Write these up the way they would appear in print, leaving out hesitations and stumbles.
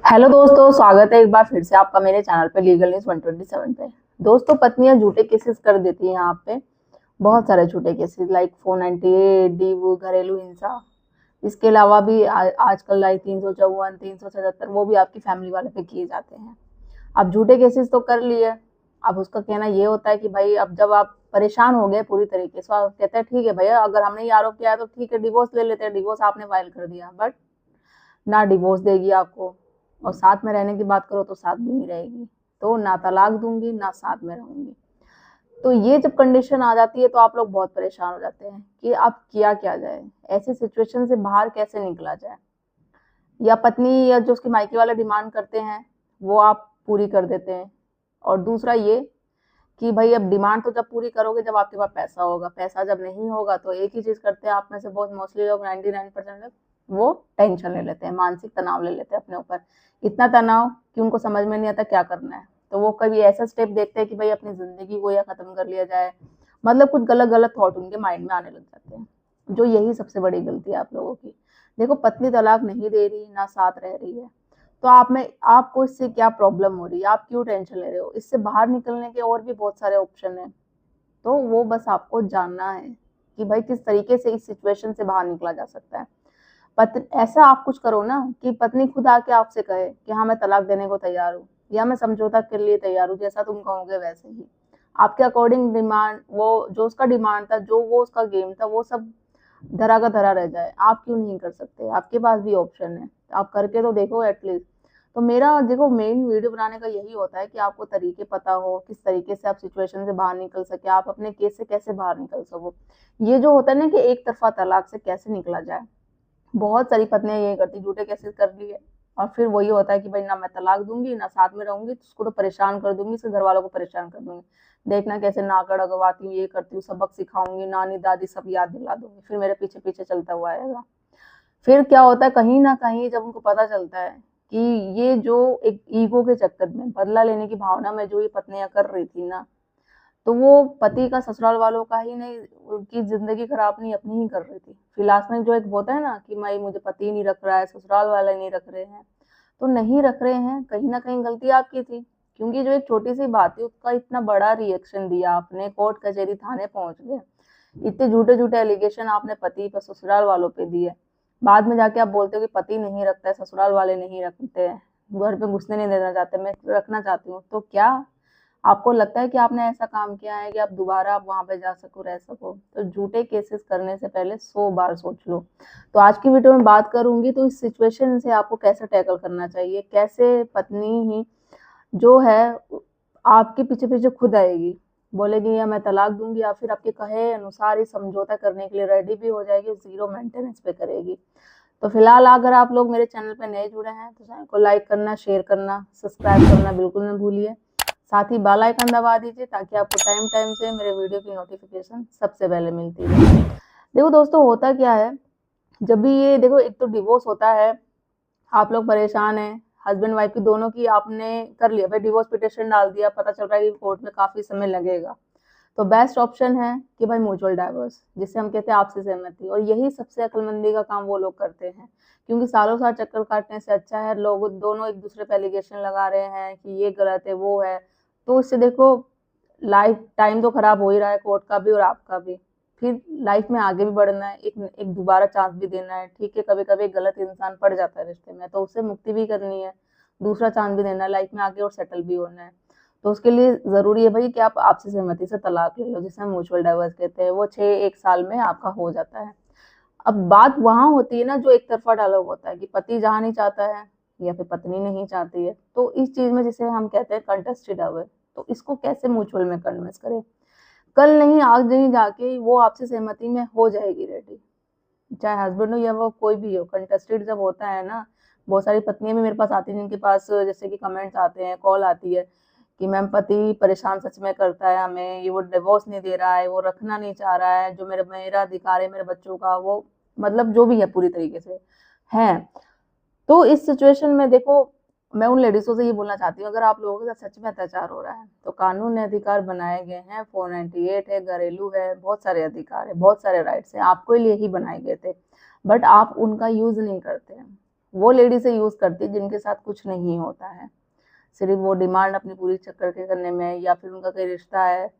Hello दोस्तों, स्वागत है एक बार फिर से आपका मेरे चैनल पे लीगल न्यूज 127 पे। दोस्तों, पत्नियां झूठे केसेस कर देती हैं यहाँ पे। बहुत सारे झूठे केसेस लाइक 498 डीव, घरेलू हिंसा। इसके अलावा भी आजकल लाइक 354, 377 वो भी आपकी फैमिली वाले पे किए जाते हैं। अब झूठे केसेस तो कर लिए। अब उसका कहना ये होता है कि भाई अब जब आप परेशान हो गए पूरी तरीके से, आप कहते हैं ठीक है भैया, अगर हमने ये आरोप किया है तो ठीक है, डिवोर्स ले लेते हैं। डिवोर्स आपने फाइल कर दिया, बट ना डिवोर्स देगी आपको, और साथ में रहने की बात करो तो साथ भी नहीं रहेगी। तो ना तलाक दूंगी ना साथ में रहूंगी। तो ये जब कंडीशन आ जाती है तो आप लोग बहुत परेशान हो जाते हैं कि अब किया क्या जाए, ऐसी सिचुएशन से बाहर कैसे निकला जाए। या पत्नी या जो उसके मायके वाले डिमांड करते हैं वो आप पूरी कर देते हैं। और दूसरा ये कि भाई अब डिमांड तो जब पूरी करोगे जब आपके पास पैसा होगा। पैसा जब नहीं होगा तो एक ही चीज करते हैं आप में से बहुत मोस्टली लोग, 99% लोग, वो टेंशन ले लेते हैं, मानसिक तनाव ले लेते हैं अपने ऊपर। इतना तनाव कि उनको समझ में नहीं आता क्या करना है। तो वो कभी ऐसा स्टेप देखते हैं कि भाई अपनी जिंदगी को या खत्म कर लिया जाए। मतलब कुछ गलत गलत थॉट उनके माइंड में आने लग जाते हैं, जो यही सबसे बड़ी गलती है आप लोगों की। देखो, पत्नी तलाक नहीं दे रही ना साथ रह रही है, तो आप में आपको इससे क्या प्रॉब्लम हो रही है, आप क्यों टेंशन ले रहे हो। इससे बाहर निकलने के और भी बहुत सारे ऑप्शन है। तो वो बस आपको जानना है कि भाई किस तरीके से इस सिचुएशन से बाहर निकला जा सकता है। ऐसा आप कुछ करो ना कि पत्नी खुद आके आपसे कहे कि हाँ, मैं तलाक देने को तैयार हूँ या मैं समझौता के लिए तैयार हूँ, जैसा तुम कहोगे वैसे ही। आपके अकॉर्डिंग डिमांड, वो जो उसका डिमांड था, जो वो उसका गेम था, वो सब धरा का धरा रह जाए। आप क्यों नहीं कर सकते? आपके पास भी ऑप्शन है, आप करके तो देखो एटलीस्ट। तो मेरा देखो मेन वीडियो बनाने का यही होता है कि आपको तरीके पता हो, किस तरीके से आप सिचुएशन से बाहर निकल सके, आप अपने केस से कैसे बाहर निकल सको। ये जो होता है ना कि एक तरफा तलाक से कैसे निकला जाए, बहुत सारी पत्नियां ये करती, झूठे केसेस कर लिए और फिर वही होता है कि भाई ना मैं तलाक दूंगी ना साथ में रहूंगी, तो उसको तो परेशान कर दूंगी, इसके घर वालों को परेशान कर दूंगी। देखना कैसे नाकड़ अगवाती हूँ, ये करती हूँ, सबक सिखाऊंगी, नानी दादी सब याद दिला दूंगी, फिर मेरे पीछे पीछे चलता हुआ आएगा। फिर क्या होता है, कहीं ना कहीं जब उनको पता चलता है कि ये जो एक ईगो के चक्कर में, बदला लेने की भावना में जो ये पत्नियां कर रही थी ना, तो वो पति का ससुराल वालों का ही नहीं, उनकी जिंदगी खराब नहीं अपनी ही कर रही थी। फिर लास्ट में जो एक होता है ना कि भाई मुझे पति नहीं रख रहा है, ससुराल वाले नहीं रख रहे हैं, तो नहीं रख रहे हैं, कहीं ना कहीं गलती आपकी थी। क्योंकि जो एक छोटी सी बात थी उसका इतना बड़ा रिएक्शन दिया आपने, कोर्ट कचहरी थाने पहुंच गए, इतने झूठे झूठे एलिगेशन आपने पति पर ससुराल वालों पे दिए। बाद में जाके आप बोलते हो कि पति नहीं रखता है, ससुराल वाले नहीं रखते हैं, घर पे घुसने नहीं देना चाहते, मैं रखना चाहती हूँ। तो क्या आपको लगता है कि आपने ऐसा काम किया है कि आप दोबारा आप वहां पे जा सको, रह सको? तो झूठे केसेस करने से पहले 100 बार सोच लो। तो आज की वीडियो में बात करूंगी तो इस सिचुएशन से आपको कैसे टैकल करना चाहिए, कैसे पत्नी ही जो है आपके पीछे पीछे खुद आएगी, बोलेगी या मैं तलाक दूंगी, या फिर आपके कहे अनुसार ही समझौता करने के लिए रेडी भी हो जाएगी, जीरो मेंटेनेंस पे करेगी। तो फिलहाल अगर आप लोग मेरे चैनल पे नए जुड़े हैं तो चैनल को लाइक करना, शेयर करना, सब्सक्राइब करना बिल्कुल न भूलिए। साथ ही बेल आइकन दबा दीजिए ताकि आपको टाइम टाइम से मेरे वीडियो की नोटिफिकेशन सबसे पहले मिलती रहे। देखो दोस्तों, होता क्या है, जब भी ये देखो, एक तो डिवोर्स होता है, आप लोग परेशान हैं, हस्बैंड वाइफ की दोनों की आपने कर लिया, भाई डिवोर्स पिटिशन डाल दिया, पता चल रहा है कि कोर्ट में काफी समय लगेगा। तो बेस्ट ऑप्शन है कि भाई म्यूचुअल डाइवोर्स, जिसे हम कहते हैं आपसी सहमति। और यही सबसे अक्लमंदी का काम वो लोग करते हैं, क्योंकि सालों साल चक्कर काटने से अच्छा है लोग दोनों एक दूसरे पे एलिगेशन लगा रहे हैं कि ये गलत है वो है। तो इससे देखो लाइफ टाइम तो खराब हो ही रहा है, कोर्ट का भी और आपका भी। फिर लाइफ में आगे भी बढ़ना है, एक एक दोबारा चांस भी देना है। ठीक है, कभी कभी गलत इंसान पड़ जाता है रिश्ते में, तो उससे मुक्ति भी करनी है, दूसरा चांस भी देना है लाइफ में आगे और सेटल भी होना है। तो उसके लिए जरूरी है भाई कि आप आपसी सहमति से तलाक ले लो, जिसे हम म्यूचुअल डाइवर्स कहते हैं। वो 6 1 साल में आपका हो जाता है। अब बात वहां होती है ना जो एक तरफा डायलॉग होता है कि पति जहाँ नहीं चाहता है या फिर पत्नी नहीं चाहती है, तो इस चीज में जिसे हम कहते हैं कंटेस्टेड अवे, तो इसको कैसे म्यूचुअल में कन्विंस करें। कल नहीं आज नहीं जाके वो आपसे सहमति में हो जाएगी रेडी, चाहे हस्बैंड हो या वो कोई भी हो। कंटेस्टेड जब होता है ना, बहुत सारी पत्नियां भी मेरे पास आती हैं जिनके पास जैसे कि कमेंट्स आते हैं, कॉल आती है कि मैम पति परेशान सच में करता है हमें, ये वो डिवोर्स नहीं दे रहा है, वो रखना नहीं चाह रहा है, जो मेरा अधिकार है मेरे बच्चों का, वो मतलब जो भी है पूरी तरीके से है। तो इस सिचुएशन में देखो, मैं उन लेडीजों से ये बोलना चाहती हूँ, अगर आप लोगों के साथ सच में अत्याचार हो रहा है तो कानून ने अधिकार बनाए गए हैं, 498 है, घरेलू है, बहुत सारे अधिकार है, बहुत सारे राइट्स हैं, आपके लिए ही बनाए गए थे, बट आप उनका यूज नहीं करते हैं। वो लेडी से यूज करती है जिनके साथ कुछ नहीं होता है, सिर्फ वो डिमांड अपनी पूरी करके करने में, या फिर उनका कोई रिश्ता है,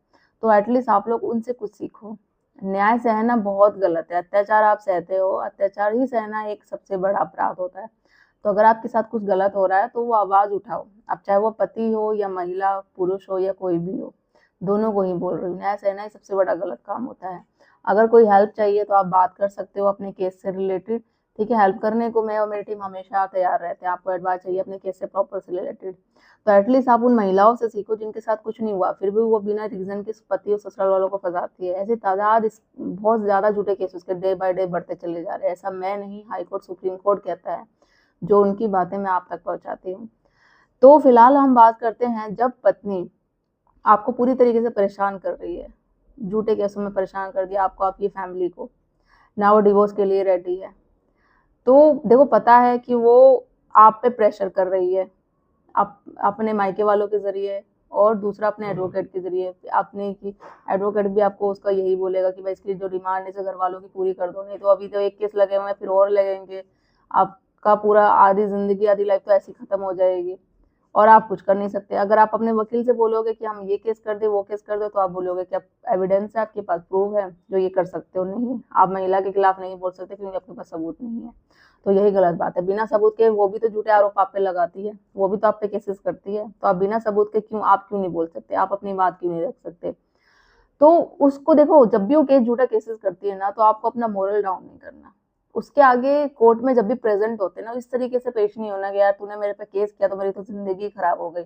तो एटलीस्ट आप लोग उनसे कुछ सीखो। न्याय सहना बहुत गलत है। अत्याचार आप सहते हो, अत्याचार ही सहना एक सबसे बड़ा अपराध होता है। तो अगर आपके साथ कुछ गलत हो रहा है तो वो आवाज उठाओ। अब चाहे वो पति हो या महिला, पुरुष हो या कोई भी हो, दोनों को ही बोल रही हूँ, न्याय सहना ही सबसे बड़ा गलत काम होता है। अगर कोई हेल्प चाहिए तो आप बात कर सकते हो अपने केस से रिलेटेड, ठीक है। हेल्प करने को मैं और मेरी टीम हमेशा तैयार रहते हैं। आपको एडवाइस चाहिए अपने केस से प्रॉपर से रिलेटेड, तो एटलीस्ट आप उन महिलाओं से सीखो जिनके साथ कुछ नहीं हुआ, फिर भी वो बिना रीजन के पति और ससुराल वालों को फंसाती है। ऐसे तादाद बहुत ज्यादा झूठे केस उसके डे बाय डे बढ़ते चले जा रहे हैं। ऐसा मैं नहीं, हाई कोर्ट सुप्रीम कोर्ट कहता है, जो उनकी बातें मैं आप तक पहुंचाती हूँ। तो फिलहाल हम बात करते हैं, जब पत्नी आपको पूरी तरीके से परेशान कर रही है, झूठे केसों में परेशान कर दिया आपको, आपकी फैमिली को, ना वो डिवोर्स के लिए रेडी है, तो देखो पता है कि वो आप पे प्रेशर कर रही है, आप अपने मायके वालों के जरिए और दूसरा अपने एडवोकेट के जरिए। आपने की एडवोकेट भी आपको उसका यही बोलेगा कि भाई इसकी जो डिमांड है इसे घर वालों की पूरी कर दो, नहीं तो अभी तो एक केस लगे हुए हैं, फिर और लगेंगे, आपका पूरा आधी जिंदगी, आधी लाइफ तो ऐसी खत्म हो जाएगी और आप कुछ कर नहीं सकते। अगर आप अपने वकील से बोलोगे कि हम ये केस कर दे, वो केस कर दे, तो आप बोलोगे कि एविडेंस है, आपके पास प्रूफ है जो ये कर सकते हो। नहीं, आप महिला के खिलाफ नहीं बोल सकते क्योंकि आपके पास सबूत नहीं है। तो यही गलत बात है। बिना सबूत के वो भी तो झूठे आरोप आप पे लगाती है, वो भी तो आप पे केसेस करती है, तो आप बिना सबूत के आप क्यों नहीं बोल सकते, आप अपनी बात क्यों नहीं रख सकते। तो उसको देखो, जब भी वो केस झूठा केसेस करती है ना, तो आपको अपना मोरल डाउन नहीं करना। उसके आगे कोर्ट में जब भी प्रेजेंट होते हैं ना, इस तरीके से पेश नहीं होना कि यार तूने मेरे पे केस किया तो मेरी तो जिंदगी खराब हो गई,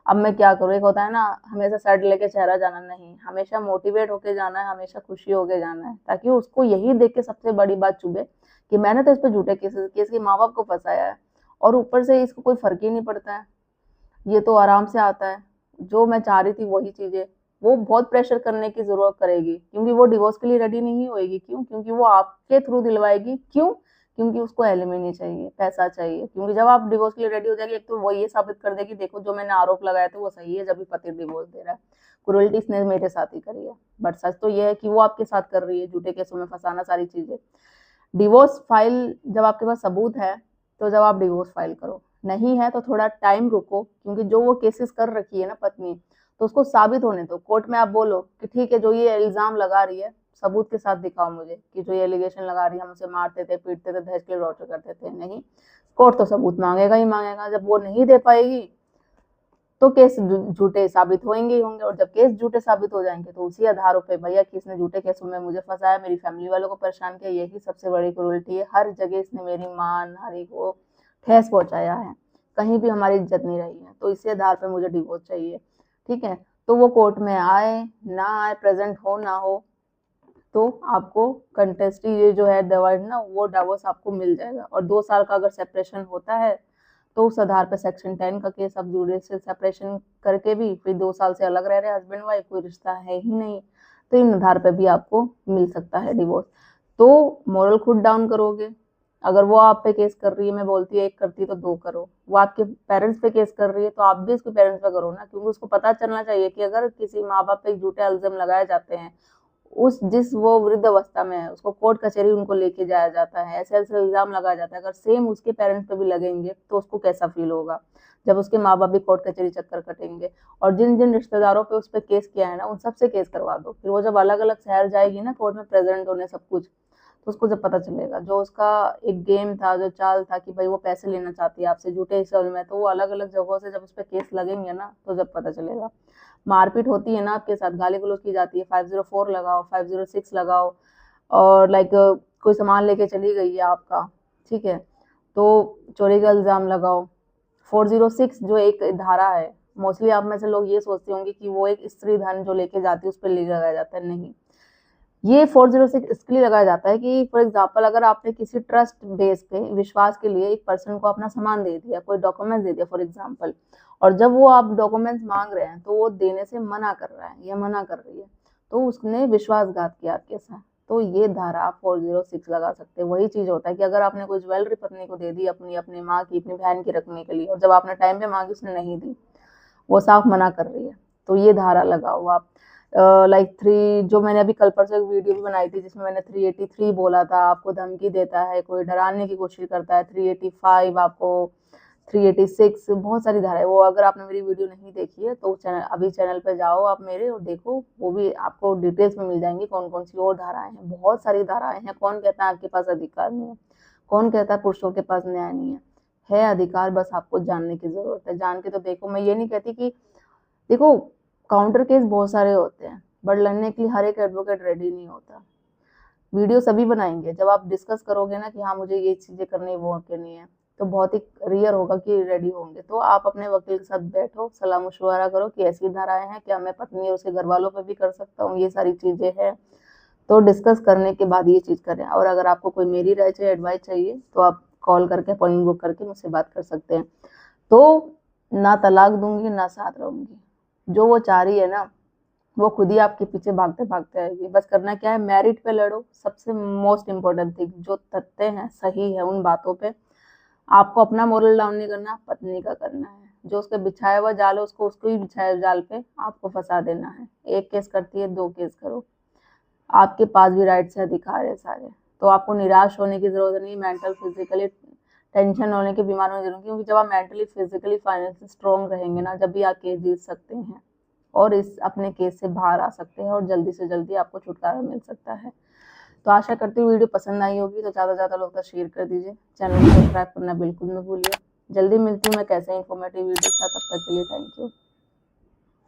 अब मैं क्या करूँ। एक होता है ना हमेशा सर लेके चेहरा जाना, नहीं, हमेशा मोटिवेट होके जाना है, हमेशा खुशी होके जाना है, ताकि उसको यही देख के सबसे बड़ी बात चुभे कि मैंने तो इस पे झूठे केस के माँ बाप को फंसाया है और ऊपर से इसको कोई फर्क ही नहीं पड़ता है, ये तो आराम से आता है, जो मैं चाह रही थी वही चीजें। वो बहुत प्रेशर करने की जरूरत करेगी क्योंकि वो डिवोर्स के लिए रेडी नहीं होएगी। क्यों? क्योंकि वो आपके थ्रू दिलवाएगी। क्यों? क्योंकि उसको एलिमनी चाहिए, पैसा चाहिए। क्योंकि जब आप डिवोर्स के लिए रेडी हो जाएगी, एक तो वो ये साबित कर देगी देखो जो मैंने आरोप लगाया था वो सही है, जब भी पति डिवोर्स दे रहा है, क्रूरल्टी इसने मेरे साथ ही करी है। बट सच तो ये है कि वो आपके साथ कर रही है, झूठे केसों में फंसाना, सारी चीजें। डिवोर्स फाइल जब आपके पास सबूत है तो जब आप डिवोर्स फाइल करो, नहीं है तो थोड़ा टाइम रुको, क्योंकि जो वो केसेस कर रखी है ना पत्नी, तो उसको साबित होने दो। कोर्ट में आप बोलो कि ठीक है, जो ये इल्जाम लगा रही है सबूत के साथ दिखाओ मुझे कि जो ये एलिगेशन लगा रही है, हम उसे मारते थे, पीटते थे, दहेज के लिए टॉर्चर करते थे। नहीं, कोर्ट तो सबूत मांगेगा ही मांगेगा। जब वो नहीं दे पाएगी तो केस झूठे साबित होंगे ही होंगे, और जब केस झूठे साबित हो जाएंगे तो उसी आधारों पे भैया कि इसने झूठे केसों में मुझे फंसाया, मेरी फैमिली वालों को परेशान किया, यही सबसे बड़ी क्रूरल्टी है। हर जगह इसने मेरी माँ नारी को ठेस पहुंचाया है, कहीं भी हमारी इज्जत नहीं रही है, तो इसी आधार पर मुझे डिवोर्स चाहिए। ठीक है, तो वो कोर्ट में आए ना आए, प्रेजेंट हो ना हो, तो आपको कंटेस्टी ये जो है डिवोर्स ना, वो डिवोर्स आपको मिल जाएगा। और 2 साल का अगर सेपरेशन होता है तो उस आधार पर सेक्शन 10 का केस, अब जुडिशियल सेपरेशन करके भी फिर 2 साल से अलग रह रहे हस्बैंड वाइफ, कोई रिश्ता है ही नहीं, तो इन आधार पर भी आपको मिल सकता है डिवोर्स। तो मोरल खुद डाउन करोगे। अगर वो आप पे केस कर रही है, मैं बोलती है एक करती तो 2 करो। वो आपके पेरेंट्स पे केस कर रही है तो आप भी उसके पेरेंट्स पे करो ना, क्योंकि उसको पता चलना चाहिए कि अगर किसी माँ बाप पे झूठे इल्जाम लगाए जाते हैं, उस जिस वो वृद्ध अवस्था में है उसको कोर्ट कचहरी उनको लेके जाया जाता है, ऐसे ऐसे इल्जाम लगाया जाता है, अगर सेम उसके पेरेंट्स पे भी लगेंगे तो उसको कैसा फील होगा जब उसके माँ बाप भी कोर्ट कचहरी चक्कर कटेंगे। और जिन जिन रिश्तेदारों पे उस पर केस किया है ना, उन सबसे केस करवा दो। फिर वो जब अलग अलग शहर जाएगी ना कोर्ट में प्रेजेंट होने सब कुछ, तो उसको जब पता चलेगा जो उसका एक गेम था, जो चाल था कि भाई वो पैसे लेना चाहती है आपसे झूठे हिसाब में, तो वो अलग अलग जगहों से जब उस पर केस लगेंगे ना, तो जब पता चलेगा। मारपीट होती है ना आपके साथ, गाली गलौज की जाती है, 504 लगाओ, 506 लगाओ, और लाइक कोई सामान लेके चली गई है आपका, ठीक है, तो चोरी का इल्जाम लगाओ। 406 जो एक धारा है, मोस्टली आप में से लोग ये सोचते होंगे कि वो एक स्त्री धन जो लेके जाती है उस पर लगाया जाता है, नहीं। ये 406 इसके लिए लगाया जाता है कि फॉर एग्जाम्पल अगर आपने किसी ट्रस्ट बेस पे विश्वास के लिए एक पर्सन को अपना सामान दे दिया, कोई डॉक्यूमेंट्स दे दिया फॉर एग्जाम्पल, और जब वो आप डॉक्यूमेंट्स मांग रहे हैं तो वो देने से मना कर रहा है या मना कर रही है, तो उसने विश्वासघात किया आपके साथ, तो ये धारा आप 406 लगा सकते हैं। वही चीज होता है कि अगर आपने कोई ज्वेलरी पत्नी को दे दी अपनी, अपनी माँ की, अपनी बहन की रखने के लिए, और जब आपने टाइम पे मांगी उसने नहीं दी, वो साफ मना कर रही है, तो ये धारा लगाओ आप। लाइक 3, जो मैंने अभी कल परसों एक वीडियो भी बनाई थी जिसमें मैंने 383 बोला था, आपको धमकी देता है, कोई डराने की कोशिश करता है, 385 आपको, 386, बहुत सारी धाराएं। वो अगर आपने मेरी वीडियो नहीं देखी है तो अभी चैनल पे जाओ आप मेरे और देखो, वो भी आपको डिटेल्स में मिल जाएंगी कौन कौन सी और धाराएं हैं। बहुत सारी धाराएं हैं। कौन कहता है आपके पास अधिकार नहीं है? कौन कहता है पुरुषों के पास न्याय नहीं है अधिकार, बस आपको जानने की जरूरत है। जान के तो देखो। मैं ये नहीं कहती कि, देखो, काउंटर केस बहुत सारे होते हैं, बट लड़ने के लिए हर एक एडवोकेट रेडी नहीं होता। वीडियो सभी बनाएंगे, जब आप डिस्कस करोगे ना कि हाँ मुझे ये चीजें करनी है वो करनी है, तो बहुत ही रेयर होगा कि रेडी होंगे। तो आप अपने वकील के साथ बैठो, सलाह मशवरा करो कि ऐसी धाराएं हैं, क्या मैं पत्नी और उसके घर वालों पर भी कर सकता हूँ, ये सारी चीजें हैं। तो डिस्कस करने के बाद ये चीज करें। और अगर आपको कोई मेरी राय चाहिए, एडवाइस चाहिए, तो आप कॉल करके अपॉइंटमेंट बुक करके मुझसे बात कर सकते हैं। तो ना तलाक दूंगी ना साथ रहूंगी। जो वो चाह रही है ना, वो खुद ही आपके पीछे भागते भागते आएगी। बस करना क्या है, मेरिट पे लड़ो। सबसे मोस्ट इम्पोर्टेंट थिंग, जो तथ्य हैं सही है उन बातों पे। आपको अपना मोरल डाउन नहीं करना, पत्नी का करना है। जो उसके बिछाया हुआ जाल है उसको उसको ही बिछाए जाल पे आपको फंसा देना है। एक केस करती है, 2 केस करो। आपके पास भी राइट से अधिकार है सारे। तो आपको निराश होने की जरूरत नहीं, मेंटल फिजिकली टेंशन होने की, बीमार होने की जरूरत, क्योंकि जब आप मेंटली फिजिकली फाइनेंशियली स्ट्रॉन्ग रहेंगे ना, जब भी आप केस जीत सकते हैं और इस अपने केस से बाहर आ सकते हैं और जल्दी से जल्दी आपको छुटकारा मिल सकता है। तो आशा करती हूँ वीडियो पसंद आई होगी, तो ज़्यादा से ज़्यादा लोग तक शेयर कर दीजिए। चैनल को सब्सक्राइब करना बिल्कुल मत भूलिए। जल्दी मिलती हूँ मैं कैसे इन्फॉर्मेटिव वीडियो के साथ, तब तक के लिए थैंक यू।